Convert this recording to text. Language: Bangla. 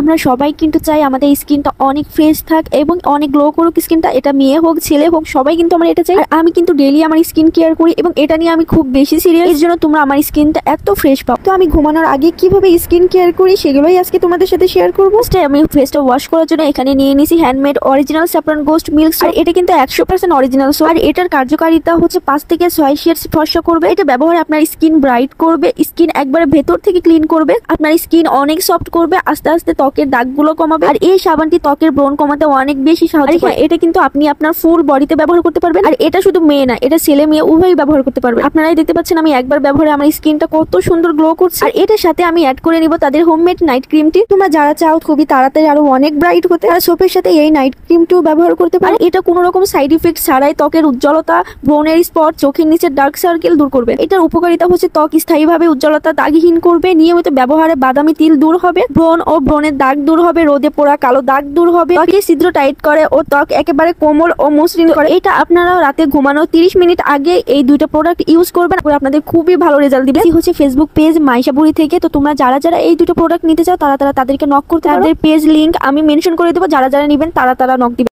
আমরা সবাই কিন্তু চাই আমাদের স্কিনটা অনেক ফ্রেশ থাক এবং অনেক গ্লো করুক স্কিনটা। এটা মেয়ে হোক ছেলে হোক সবাই কিন্তু আমরা এটা চাই। আর আমি কিন্তু ডেইলি আমার স্কিন কেয়ার করি এবং এটা নিয়ে আমি খুব বেশি সিরিয়াস। এর জন্য তোমরা আমার স্কিনটা এত ফ্রেশ পাও। তো আমি ঘুমানোর আগে কিভাবে স্কিন কেয়ার করি সেগুলোই আজকে তোমাদের সাথে শেয়ার করবো। আমি ফেসটা ওয়াশ করার জন্য এখানে নিয়ে নিয়েছি handmade original saffron goat milk. আর এটা কিন্তু 100% অরিজিনাল সোপ। আর এটার কার্যকারিতা হচ্ছে 5 থেকে 6 শেডস ফর্সা করবে। এটা ব্যবহারে আপনার স্কিন ব্রাইট করবে, স্কিন একবারে ভেতর থেকে ক্লিন করবে, আপনার স্কিন অনেক সফট করবে, আস্তে আস্তে ত্বকের দাগগুলো কমাবে। আর এই সাবানটি ত্বকের ব্রণ কমাতে অনেক বেশি সাহায্য করে। এটা কিন্তু আপনি আপনার ফুল বডিতে ব্যবহার করতে পারবেন। আর এটা শুধু মেয়ে না, এটা ছেলে মেয়ে উভয়ই ব্যবহার করতে পারবে। আপনারাই দেখতে পাচ্ছেন আমি একবার ব্যবহারে আমার স্কিনটা কত সুন্দর গ্লো করছে। আর এটার সাথে আমি অ্যাড করে নিব তাদের হোমমেড নাইট ক্রিমটি। তোমরা যারা চাও খুবই তাড়াতাড়ি আরো অনেক ব্রাইট হতে, আর সোপের সাথে এই নাইট ক্রিমটিও ব্যবহার করতে পারো। এটা কোনো রকম সাইড ইফেক্ট ছাড়াই ত্বকের উজ্জ্বলতা, ব্রণের স্পট, চোখের নিচের ডার্ক সার্কেল দূর করবে। এটার উপকারিতা হচ্ছে ত্বক স্থায়ীভাবে উজ্জ্বলতা দাগহীন করবে, নিয়মিত ব্যবহারে বাদামি তিল দূর হবে, ব্রণ ও ব্রণের দাগ দূর হবে, রোদে পোড়া কালো দাগ দূর হবে, ত্বকে ছিদ্র টাইট করে ও ত্বক একেবারে কোমল ও মসৃণ করে। এটা আপনারা রাতে ঘুমানোর 30 মিনিট আগে এই দুইটা প্রোডাক্ট ইউজ করবেন, আপনাদের খুবই ভালো রেজাল্ট দিবে। হচ্ছে ফেসবুক পেজ মাইশাবুড়ি থেকে। তো তোমরা যারা যারা এই দুটো প্রোডাক্ট নিতে চাও তারা তাদেরকে নক করতে, তাদের পেজ লিংক আমি মেনশন করে দেবো। যারা যারা নেবেন তারা নক দিবে।